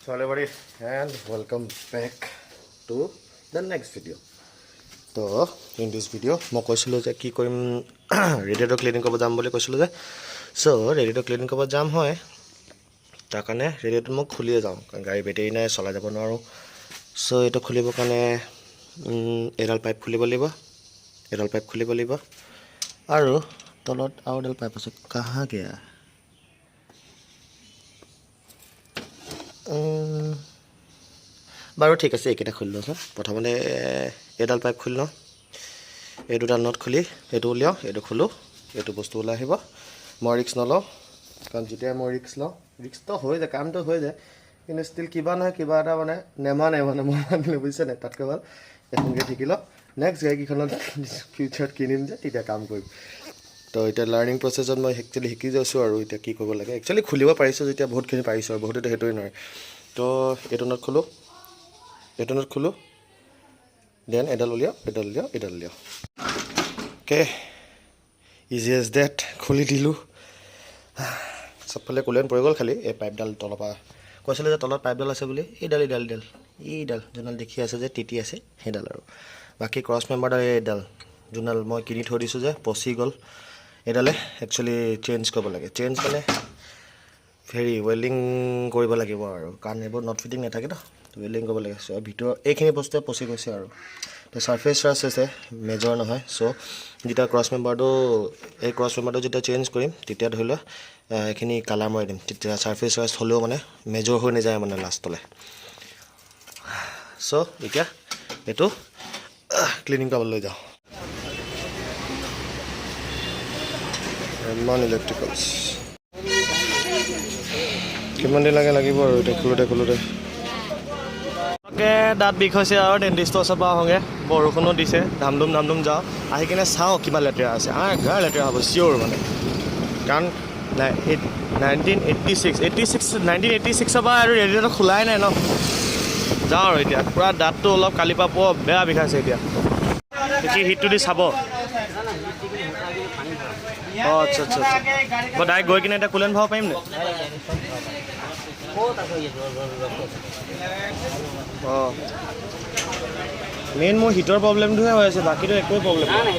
So everybody and welcome back to the next video. So in this video মই কৈছিলো যে কি কৰিম ৰেডিয়েটৰ ক্লিনিং কৰিব যাম বুলি কৈছিলো যে সো ৰেডিয়েটৰ ক্লিনিং কৰিব যাম হয় তাৰ কাৰণে ৰেডিয়েটৰ মই খুলিয়ে যাম কাৰণ গাড়ী বেটাৰী নাই চলাই যাব নোৱাৰো সো এটা খুলিবৰ কাৰণে এডাল পাইপ খুলিব লাগিব আৰু তলত আৰু এডাল পাইপ আছে কাহা গয়া বাৰু ঠিক আছে একেটা খুলি লওঁ প্ৰথমতে এডাল পাইপ খুলি লওঁ এই দুটা নট খুলি এটো উলিয়াও এটো খোলো এটো বস্তু ওলাই আহিব মই ৰিস্ক নলওঁ কাৰণ যেতিয়া মই ৰিস্ক লওঁ ৰিস্ক তো হৈ যায় কামটো হৈ যায় কিন্তু ষ্টিল কিবা নহয় কিবা এটা মানে নেমানে মানে মই মানিলে বুজিছে নাই তাতকৈ ভাল এখনকে ঠিকিল নেক্সট গাড়ীখনত ফিউচাৰত কিনিম যে তেতিয়া কাম কৰিম তো এটা লাৰ্নিং প্ৰসেছত মই একচুয়ালি শিকি যাইছো আৰু এটা কি কৰিব লাগে একচুয়ালি খুলিব পাৰিছো যেতিয়া বহুতখিনি পাৰিছো আৰু বহুতে হেতোই নহয় তো এটো নট খোলো দেন এডাল উলিয়াও ওকে ইজি এজ দ্যাট খুলি দিলো সবফালে কুলেন পৰি গল খালি এই পাইপডাল তলপা কৈছিলে যে তলত পাইপডাল আছে বুলি এইডাল জনাল দেখি আছে যে টিটি আছে হেডাল আৰু বাকি ক্ৰছ মেম্বাৰডাল এইডাল জনাল মই কিনি থৈ দিছো যে পচি গল এডালে একচুয়ালি চেঞ্জ কৰিব লাগে চেঞ্জ মানে ভেৰি ওয়েল্ডিং কৰিব লাগিব আৰু কাৰণ এইবোৰ নট ফিটিং নাথাকে ন ওয়েল্ডিং কৰিব লাগে সো ভিতৰ এইখিনি বস্তু পচি গৈছে আৰু তো সাৰফেস ৰাছ আছে মেজৰ নহয় সো যেটা ক্ৰছ মেম্বাৰটো যেটা চেঞ্জ কৰিম তেতিয়া ধৰিলো এখিনি কালাৰ মই দিম তেতিয়া সাৰফেস ৰাছ হলেও মানে মেজৰ হৈ নাযায় মানে লাষ্টলে সো এতিয়া এটো ক্লিনিং কৰিবলৈ লৈ যাও নন ইলেক্ট্ৰিকেলছ কিমান দিন লাগিব আৰু এটা খোলোতে দাঁত বিষ হৈছে আৰু ডেন্টিষ্টৰ ওচৰৰ পৰা আহোঁগে বৰষুণো দিছে ধামধুম যাওঁ আহি কিনে চাওঁ কিমান লেতেৰা আছে ঘৰ লেতেৰা হ'ব চিয়'ৰ মানে কাৰণ 1986 পৰা আৰু ৰেডিঅ'টো খোলাই নাই ন যাওঁ আৰু এতিয়া পূৰা দাঁতটো অলপ কালিৰ পৰা পোৱা বেয়া বিষাইছে এতিয়া দেখি হিটটো দি চাব আচ্ছা মই ডাইৰেক্ট গৈ কিনে এতিয়া কুলেন ভাব পাৰিম নে মেইন মোৰ হিটৰ প্ৰব্লেমটোহে হৈ আছে বাকীটো একোৱে প্ৰব্লেম নাই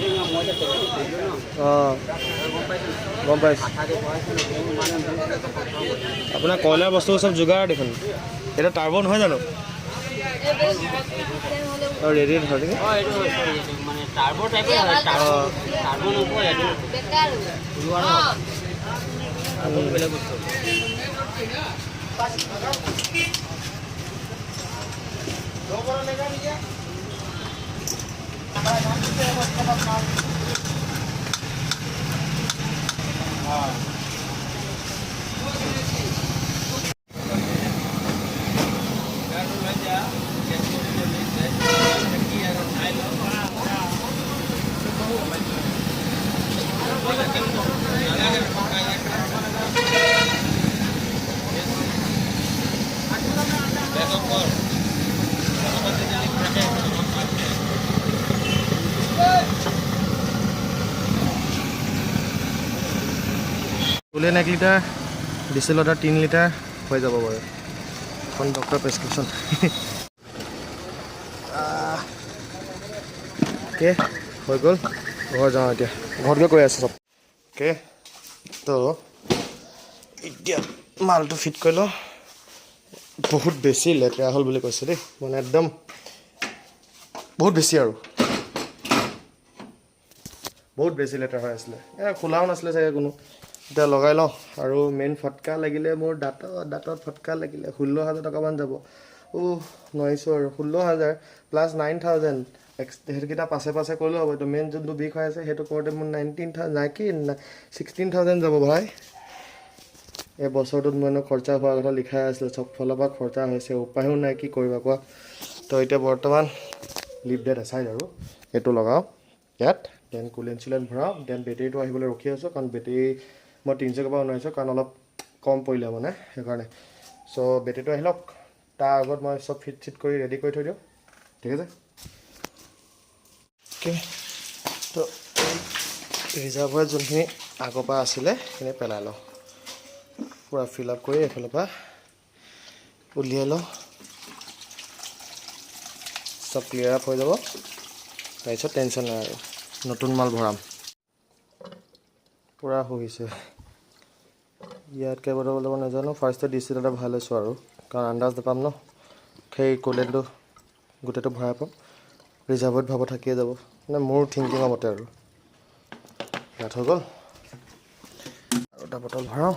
গম পাইছোঁ আপোনাৰ কয়লাৰ বস্তু চব যোগাৰ দেখোন এটা টাৰ্বো নহয় জানো ৰেডিয়েট হয় নেকি মানে টাৰ্বো টাইপে হয় টাৰ্বো নকয় এইটো বেকাৰ টাৰ্বো বেলেগ বস্তু কুলেন 1 লিটাৰ ডিজেল 3 লিটাৰ হৈ যাব বাৰু এখন ডক্টৰ প্ৰেছক্ৰিপশ্যন ওকে হৈ গ'ল ঘৰ যাওঁ এতিয়া ঘৰত গৈ আছে চব ওকে তো এতিয়া মালটো ফিট কৰি লওঁ বহুত বেছি লেতেৰা হ'ল বুলি কৈছে দেই মানে একদম বহুত বেছি আৰু বহুত বেছি লেতেৰা হৈ আছিলে খোলাও নাছিলে চাগে কোনো এটা লগাই লওঁ আৰু মেইন ফটকা লাগিলে মোৰ দাঁতত ফটকা লাগিলে 16,000 টকামান যাব নোৱাৰিছোঁ আৰু 16,000 প্লাছ 9,000 সেইকেইটা পাছে কৰিলেও হ'ব এইটো মেইন যোনটো বিষ হৈ আছে সেইটো কৰোঁতে মোৰ 16,000 যাব ভাই এই বছৰটোত মই খৰচা হোৱাৰ কথা লিখাই আছিলে চব ফালৰ পৰা খৰচা হৈছে উপায়ো নাই কি কৰিবা কোৱা তো এতিয়া বৰ্তমান লিভ ডেট এচাইড আৰু এইটো লগাওঁ ইয়াত দেন কুলেন ভৰাওঁ দেন বেটেৰীটো আহিবলৈ ৰখি আছোঁ কাৰণ বেটেৰী মই 300 পৰা বনাইছোঁ কাৰণ অলপ কম পৰিলে মানে সেইকাৰণে সো বেটেৰীটো আহি লওক তাৰ আগত মই চব ফিট কৰি ৰেডি কৰি থৈ দিওঁ ঠিক আছে ওকে তো ৰিজাৰ্ভাৰ যোনখিনি আগৰ পৰা আছিলে সেইখিনি পেলাই লওঁ পুৰা ফিল আপ কৰি এফালৰ পৰা উলিয়াই লওঁ, চব ক্লিয়াৰ আপ হৈ যাব। তাৰপিছত টেনশ্যন নাই আৰু, নতুন মাল ভৰাম। পূৰা শুহিছে। ইয়াত কেইবাৰ ল'ব নাজানো। ফাৰ্ষ্টে ডিষ্টিল এটা ভাল লৈছোঁ আৰু, কাৰণ আন্দাজ নাপাম ন, সেই কুলেণ্টটো গোটেইটো ভৰাই পাম, ৰিজাৰ্ভত ভাব থাকিয়ে যাব, মানে মোৰ থিংকিঙৰ মতে আৰু। ইয়াত হৈ গ'ল। আৰু এটা বটল ভৰাওঁ,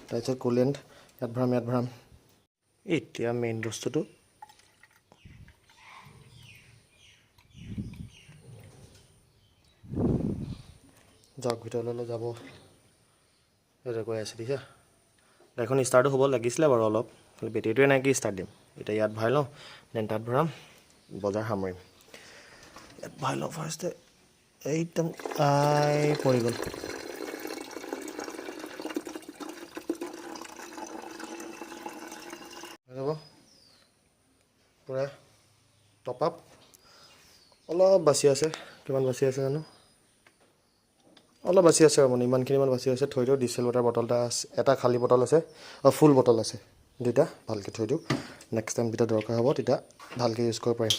তাৰপিছত কুলেণ্ট ইয়াত ভৰাম। এতিয়া মেইন বস্তুটো যাওক, ভিতৰলৈ যাব। এইটো কৈ আছে দেখিছা, গাড়ীখন ষ্টাৰ্টো হ'ব লাগিছিলে বাৰু অলপ, খালি বেটেৰীটোৱে নাই কি ষ্টাৰ্ট দিম। এতিয়া ইয়াত ভৰাই লওঁ, দেন তাত ভৰাম, বজাৰ সামৰিম। ইয়াত ভৰাই লওঁ ফাৰ্ষ্টে, একদম পৰি গ'ল। যাব পূৰা টপ আপ। অলপ বাচি আছে, কিমান বাচি আছে জানো, অলপ বাচি আছে আৰু মানে ইমানখিনিমান বাচি আছে। থৈ দিওঁ। ডিষ্টেল ৱাটাৰ বটল এটা খালী বটল আছে, ফুল বটল আছে দুটা, ভালকৈ থৈ দিওঁ। নেক্সট টাইম যেতিয়া দৰকাৰ হ'ব তেতিয়া ভালকৈ ইউজ কৰিব পাৰিম।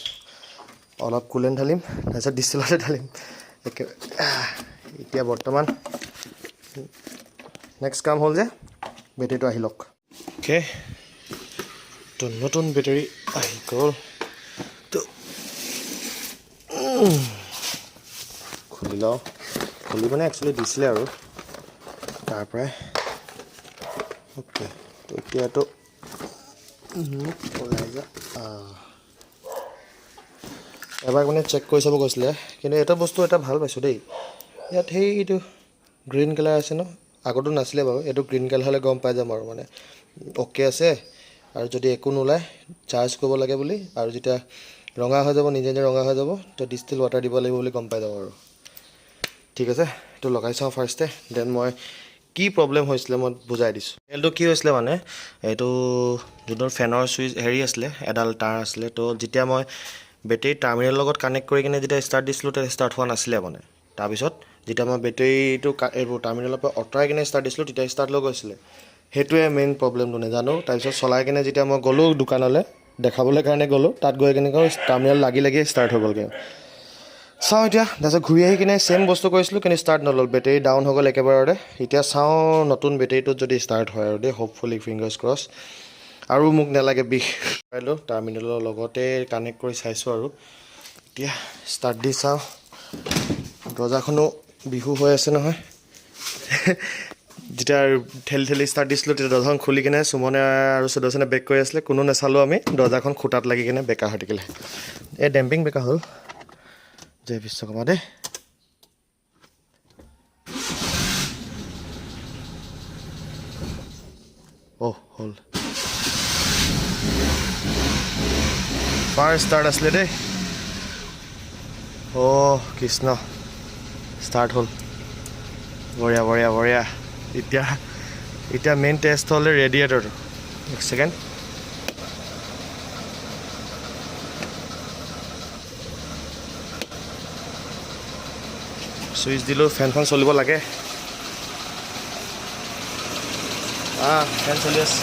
অলপ কুলেণ্ট ঢালিম, তাৰপিছত ডিষ্টেল ৱাটাৰ ঢালিম একেবাৰে। এতিয়া বৰ্তমান নেক্সট কাম হ'ল যে বেটেৰীটো আহি লওক। অ'কে, তো নতুন বেটেৰী আহি গ'ল। তো খুলি লওঁ। খুলি মানে একচুৱেলি দিছিলে আৰু তাৰ পৰাই। অ'কে, তো এতিয়াতো ওলাই যা। এবাৰ মানে চেক কৰি চাব কৈছিলে, কিন্তু এটা বস্তু এটা ভাল পাইছোঁ দেই, ইয়াত সেইটো গ্ৰীণ কালাৰ আছে ন, আগতো নাছিলে বাৰু। এইটো গ্ৰীণ কালাৰ হ'লে গম পাই যাম আৰু মানে অ'কে আছে। আৰু যদি একো নোলায় চাৰ্জ কৰিব লাগে বুলি, আৰু যেতিয়া ৰঙা হৈ যাব, নিজে নিজে ৰঙা হৈ যাব, তো ডিষ্টিল ৱাটাৰ দিব লাগিব বুলি গম পাই যাব আৰু। ঠিক আছে, এইটো লগাই চাওঁ ফাৰ্ষ্টে, দেন মই কি প্ৰব্লেম হৈছিলে মই বুজাই দিছোঁ। এইটো কি হৈছিলে মানে, এইটো যোনটো ফেনৰ চুইচ আছিলে, এডাল তাঁৰ আছিলে। তো যেতিয়া মই বেটেৰী টাৰ্মিনেলৰ লগত কানেক্ট কৰি কিনে যেতিয়া ষ্টাৰ্ট দিছিলোঁ, তেতিয়া ষ্টাৰ্ট হোৱা নাছিলে মানে। তাৰপিছত যেতিয়া মই বেটেৰীটো এইবোৰ টাৰ্মিনেলৰ পৰা আঁতৰাই কিনে ষ্টাৰ্ট দিছিলোঁ, তেতিয়া ষ্টাৰ্ট লৈ গৈছিলে। সেইটোৱে মেইন প্ৰব্লেমটো, নাজানো। তাৰপিছত চলাই কিনে যেতিয়া মই গ'লোঁ দোকানলৈ দেখাবলৈ কাৰণে গ'লোঁ, তাত গৈ কিনে টাৰ্মিনেল লাগি ষ্টাৰ্ট হৈ গ'লগৈ। চাওঁ এতিয়া, তাৰপিছত ঘূৰি আহি কিনে ছেইম বস্তু কৰিছিলোঁ, কিন্তু ষ্টাৰ্ট নল'ল, বেটেৰী ডাউন হৈ গ'ল একেবাৰতে। এতিয়া চাওঁ নতুন বেটেৰীটোত যদি ষ্টাৰ্ট হয় আৰু দেই, হোপফুলি ফিংগাৰ্ছ ক্ৰছ। আৰু মোক নালাগে বিষ। পাৰিলোঁ টাৰ্মিনেলৰ লগতে কানেক্ট কৰি চাইছোঁ আৰু এতিয়া ষ্টাৰ্ট দি চাওঁ। দৰ্জাখনো বিহু হৈ আছে নহয়। যেতিয়া ঠেলি ঠেলি ষ্টাৰ্ট দিছিলোঁ, তেতিয়া দৰ্জাখন খুলি কিনে সুমনে আৰু সুদৰ্শনে বেক কৰি আছিলে, কোনো নাচালোঁ আমি। দৰ্জাখন খুটাত লাগি কিনে বেকা হৈ থাকিলে। এই ডেম্পিং বেকা হ'ল। জয় বিশ্বকৰ্মা দেই। হ'ল ফাৰ্ষ্ট ষ্টাৰ্ট আছিলে দেই। কৃষ্ণ, ষ্টাৰ্ট হ'ল। বঢ়িয়া বঢ়িয়া বঢ়িয়া। এতিয়া মেইন টেষ্ট হ'লে ৰেডিয়েটৰটো। এক ছেকেণ্ড, চুইচ দিলোঁ, ফেনখন চলিব লাগে। ফেন চলি আছে,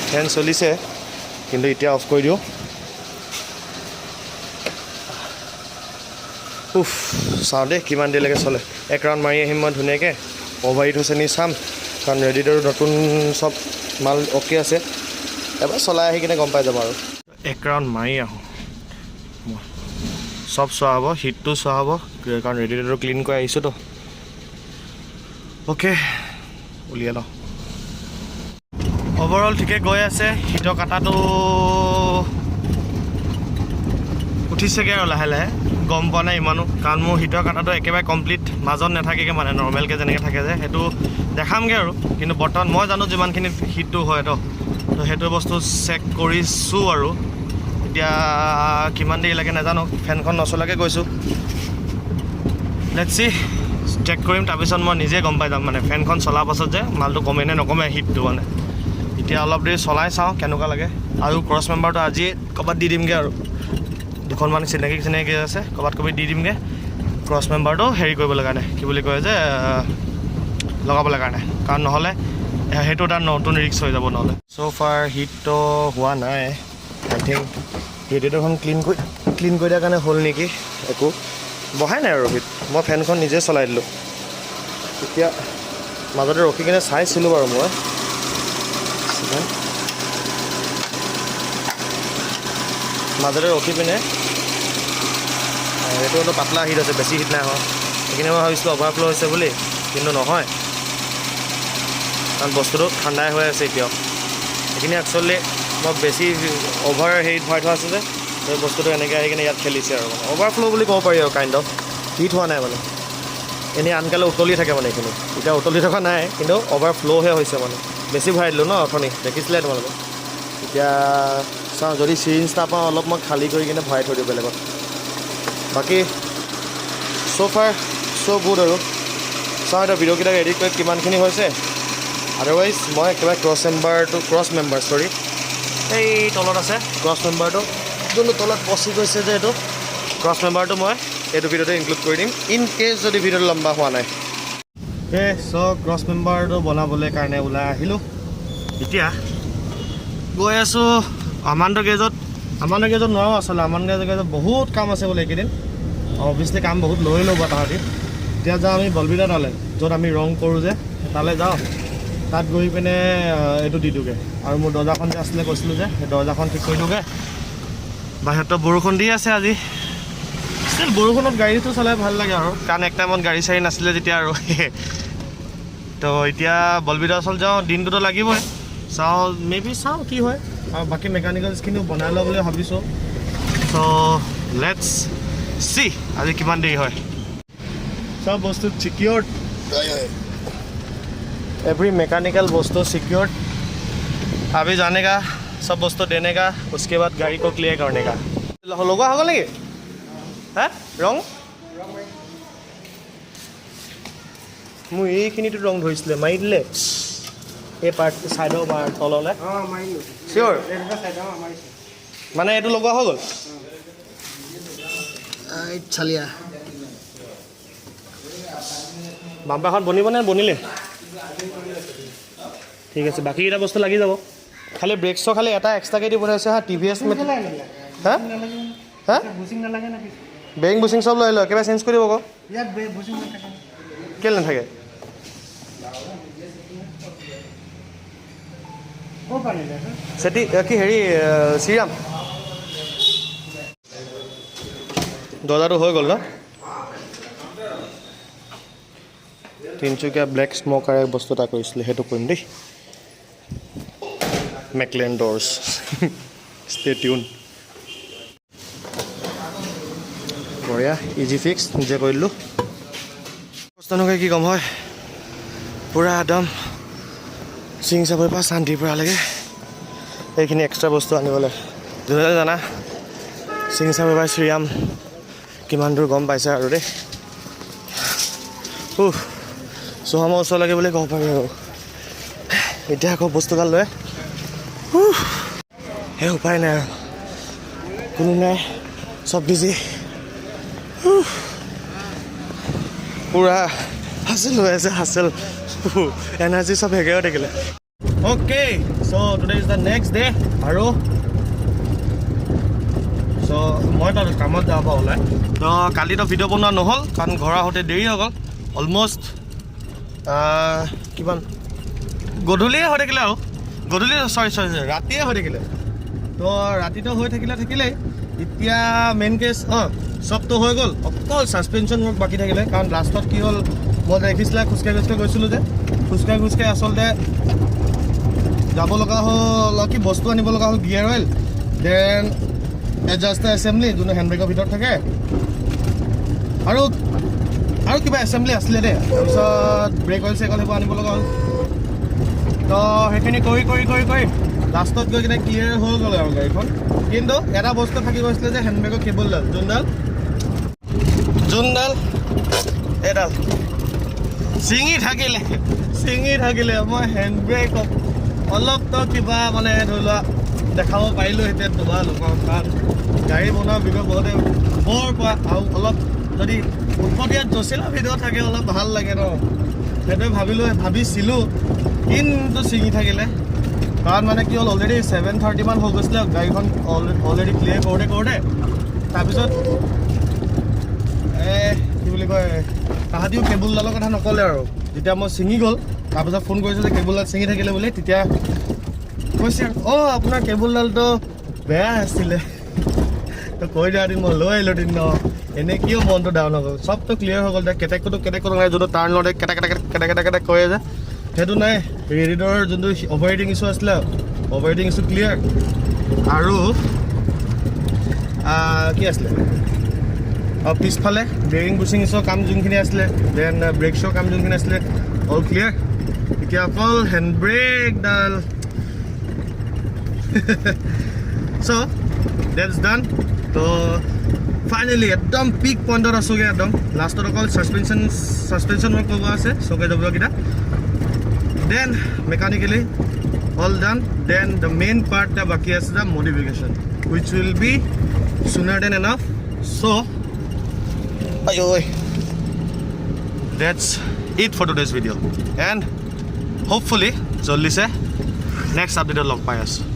ফেন চলিছে, কিন্তু এতিয়া অফ কৰি দিওঁ। চাওঁ দেই কিমান দেৰিলৈকে চলে। এক ৰাউণ্ড মাৰি আহিম মই ধুনীয়াকৈ, অভাৰহিট হৈছে নি চাম, কাৰণ ৰেডিয়েটৰটো নতুন চব মাল অ'কে আছে। এবাৰ চলাই আহি কিনে গম পাই যাম আৰু। এক ৰাউণ্ড মাৰি আহোঁ, চব চোৱা হ'ব, হিটটো চোৱা হ'ব, কাৰণ ৰেডিয়েটৰটো ক্লিন কৰি আহিছোঁতো। অ'কে, উলিয়াই লওঁ। অভাৰঅল ঠিকে গৈ আছে। হিটৰ কাটাটো উঠিছেগৈ আৰু লাহে লাহে, গম পোৱা নাই ইমানো, কাৰণ মোৰ হিটৰ কাটাটো একেবাৰে কমপ্লিট মাজত নাথাকেগৈ, মানে নৰ্মেলকৈ যেনেকৈ থাকে যে, সেইটো দেখামগৈ আৰু। কিন্তু বৰ্তমান মই জানো যিমানখিনি হিটটো হয় তো সেইটো বস্তু চেক কৰিছোঁ আৰু। এতিয়া কিমান দেৰি লাগে নাজানো, ফেনখন নচলাকৈ গৈছোঁ। লেটছ চি, চেক কৰিম, তাৰপিছত মই নিজে গম পাই যাম মানে ফেনখন চলাৰ পাছত যে মালটো কমে নে নকমে হিটটো মানে। এতিয়া অলপ দেৰি চলাই চাওঁ কেনেকুৱা লাগে। আৰু ক্ৰছ মেম্বাৰটো আজি ক'ৰবাত দি দিমগৈ আৰু, দুখনমান চিনাকি আছে, ক'ৰবাত দি দিমগৈ ক্ৰছ মেম্বাৰটো হেৰি কৰিবলৈ কাৰণে, কি বুলি কয় যে লগাবলৈ কাৰণে। কাৰণ নহ'লে সেইটো এটা নতুন ৰিক্স হৈ যাব নহ'লে। চ' ফাৰ হিটটো হোৱা নাই, আই থিংক ৰেডিয়েটৰখন ক্লিন কৰি দিয়াৰ কাৰণে হ'ল নেকি। একো বহাই নাই আৰু হিট, মই ফেনখন নিজে চলাই দিলোঁ। এতিয়া মাজতে ৰখি কিনে চাইছিলোঁ বাৰু মই, মাজতে ৰখি পিনে এইটো অলপ পাতলা হিট আছে, বেছি হিট নাই হোৱা। সেইখিনি মই ভাবিছিলোঁ অভাৰফ্ল' হৈছে বুলি, কিন্তু নহয়, কাৰণ বস্তুটো ঠাণ্ডাই হৈ আছে এতিয়াও। সেইখিনি একচুৱেলি মই বেছি অভাৰ হেৰিত ভৰাই থোৱা আছে যে, সেই বস্তুটো এনেকৈ আহি কিনে ইয়াত খেলিছে আৰু মানে অভাৰফ্ল' বুলি ক'ব পাৰি আৰু কাইণ্ড অফ। হিট হোৱা নাই মানে, এনেই আনকালে উতলি থাকে মানে এইখিনি, এতিয়া উতলি থকা নাই, কিন্তু অভাৰফ্ল'হে হৈছে মানে। বেছি ভৰাই দিলোঁ ন অথনি, দেখিছিলে তোমালোকে। এতিয়া চাওঁ, যদি চিৰিঞ্জ নাপাওঁ অলপ মই খালী কৰি কিনে ভৰাই থৈ দিওঁ বেলেগত। বাকী চ' ফাৰ চ' গুড আৰু। চাওঁ এতিয়া ভিডিঅ'কেইটা এডিট কৰি কিমানখিনি হৈছে। আদাৰৱাইজ মই একেবাৰে ক্ৰছ মেম্বাৰ এই তলত আছে ক্ৰছ মেম্বাৰটো, যোনটো তলত পচি গৈছে যে এইটো ক্ৰছ মেম্বাৰটো মই এইটো ভিডিঅ'তে ইনক্লুড কৰি দিম, ইন কেছ যদি ভিডিঅ'টো লম্বা হোৱা নাই। চ' ক্ৰছ মেম্বাৰটো বনাবলৈ কাৰণে ওলাই আহিলোঁ। এতিয়া গৈ আছোঁ আমাণ্ড গেজত নোৱাৰোঁ আচলতে। আমাণ্ড গেজত বহুত কাম আছে বোলে এইকেইদিন, অভিয়াছলি কাম বহুত লৈ ল'ব তাহাঁতি। এতিয়া যাওঁ আমি বলবিৰা তালে, য'ত আমি ৰং কৰোঁ যে, তালৈ যাওঁ। তাত গৈ পিনে এইটো দি দিওঁগৈ, আৰু মোৰ দৰ্জাখন যে আছিলে কৈছিলোঁ যে, সেই দৰ্জাখন ঠিক কৰি দিওঁগৈ। বাহিৰতো বৰষুণ দি আছে আজি। ষ্টিল বৰষুণত গাড়ীটো চলাই ভাল লাগে আৰু, কাৰণ এক টাইমত গাড়ী চাড়ী নাছিলে যেতিয়া আৰু। তো এতিয়া বলবিৰা আচল যাওঁ, দিনটোতো লাগিবই। চাওঁ চাওঁ কি হয়, আৰু বাকী মেকানিকেলছখিনিও বনাই লওঁ বুলি ভাবিছোঁ। চ' লেটছ চি আজি কিমান দেৰি হয়। চব বস্তু ছিকিউৰ্ড, एवरी मैकेनिकल वस्तु सिक्योर्ड। अभी जाने का सब वस्तु देने का, उसके बाद गाड़ी को क्लियर करने का। लगवा हो गए हाँ रंग मैं ये रंग धरिছিলে मारि दिले এই পাৰ্টটো সাইডৰ মাৰ তললে চিয়ৰ মানে এইটো লগোৱা হৈ গ'ল চালিয়া বাম্পাৰখন বনিব নে বনিলে ঠিক আছে বাকি এটা বস্তু লাগি যাব খালি ব্ৰেকছৰ খালি এটা এক্সট্ৰাকে দি পঠাইছে হা টিভিএছ হা হা বুচিং নালাগে না বেং বুচিং সব লৈ ল কিবা চেঞ্জ কৰি দিব ক ইয়াত বুচিং নাথাকে কেলে নাথাকে সেটি কি হেৰি শ্ৰীৰাম দৰ্জাটো হৈ গ'ল ন তিনিচুকীয়া ব্লেক স্মকাৰ এক বস্তু এটা কৰিছিলে সেইটো কৰিম দেই মেকলেন ডৰ্ছ ষ্টে টিউন বঢ়িয়া ইজি ফিক্স নিজে কৰিলোঁ বস্তুনুকে কি ক'ম হয় পূৰা একদম চিং চাপৰ পৰা শান্তিৰ পৰা লাগে এইখিনি এক্সট্ৰা বস্তু আনিবলৈ যোনে জানা চিং চাপৰ পৰা শ্ৰীৰাম কিমান দূৰ গম পাইছে আৰু দেই চহামৰ ওচৰলৈকে বুলি ক'ব পাৰি আৰু এতিয়া আকৌ বস্তুগাল লৈ সেই উপায় নাই আৰু কোনো নাই চব বিজি পূৰা হাচেল হৈ আছে হাচেল এনাৰ্জি চব হেগেও থাকিলে okay so' today is the next day আৰু চ' মই তাত কামত যাব পৰা ওলাই তো কালিতো ভিডিঅ' বনোৱা নহ'ল কাৰণ ঘৰ আহোঁতে দেৰি হৈ গ'ল অলমষ্ট কিমান গধূলিয়ে হৈ থাকিলে আৰু গধূলি চৰি ৰাতিয়ে হৈ থাকিলে তো ৰাতিটো হৈ থাকিলেই এতিয়া মেইন কেছ চবটো হৈ গ'ল অকল ছাছপেনশ্যন ৱৰ্ক বাকী থাকিলে কাৰণ লাষ্টত কি হ'ল মই দেখিছিলে খোজকাঢ়ি গৈছিলোঁ যে খোজকাঢ়ি আচলতে যাব লগা হ'ল কি বস্তু আনিব লগা হ'ল গিয়াৰ অইল দেন এডজাষ্টাৰ এছেম্বলি যোনটো হেণ্ডব্ৰেকৰ ভিতৰত থাকে আৰু কিবা এছেম্বলি আছিলে দেই তাৰপিছত ব্ৰেক অইল চেক অইল সেইবোৰ আনিব লগা হ'ল তো সেইখিনি কৰি লাষ্টত গৈ কিনে ক্লিয়াৰ হৈ গ'ল আৰু গাড়ীখন কিন্তু এটা বস্তু থাকি গৈছিলে যে হেণ্ডব্ৰেকৰ কেবলডাল যোনডাল এডাল চিঙি থাকিলে মই হেণ্ডব্ৰেকক অলপতো কিবা মানে ধৰি লোৱা দেখাব পাৰিলোঁ এতিয়া তোমাৰ লোকৰ কাৰণ গাড়ী বনোৱা ভিডিঅ' বহুতে বৰ পোৱা আৰু অলপ যদি উৎপতীয়া জচিলা ভিডিঅ' থাকে অলপ ভাল লাগে ন সেইটোৱে ভাবিছিলোঁ কিন্তু ছিঙি থাকিলে কাৰণ মানে কি হ'ল অলৰেডি 7:30 মান হৈ গৈছিলে গাড়ীখন অলৰেডি ক্লিয়াৰ কৰোঁতে তাৰপিছত কি বুলি কয় তাহাঁতিও কেবুলডালৰ কথা নক'লে আৰু যেতিয়া মই ছিঙি গ'ল তাৰপিছত ফোন কৰিছোঁ যে কেবুলডাল ছিঙি থাকিলে বুলি তেতিয়া কৈছে আপোনাৰ কেবুলডালটো বেয়া আছিলে তো কৈ দিয়া দিন মই লৈ আহিলোঁ দিন ন এনেই কিয় মনটো ডাউন হৈ গ'ল চবটো ক্লিয়াৰ হৈ গ'ল কেটেকটো নাই যোনটো টাৰ্ণ লওঁতে কেটেক কৰে যে সেইটো নাই ৰেডিডৰ যোনটো অভাৰহিটিং ইছ্যু আছিলে অভাৰহিটিং ইছ্যু ক্লিয়াৰ আৰু কি আছিলে পিছফালে বেৰিং বুচিং ইছ্যুৰ কাম যোনখিনি আছিলে দেন ব্ৰেক শ্ব'ৰ কাম যোনখিনি আছিলে অল ক্লিয়াৰ এতিয়া অকল হেণ্ড ব্ৰেকডাল চ' ডেটছ ডান তো ফাইনেলি একদম পিক পইণ্টত আছোগৈ একদম লাষ্টত অকল ছাছপেনশ্যন ৱৰ্ক কৰিব আছে চকে যাবকেইটা then mechanically all done then the main part এটা বাকী আছে the modification which will be sooner then enough চ' that's it for today's video and hopefully জল্দিছে next update লগ পাই আছোঁ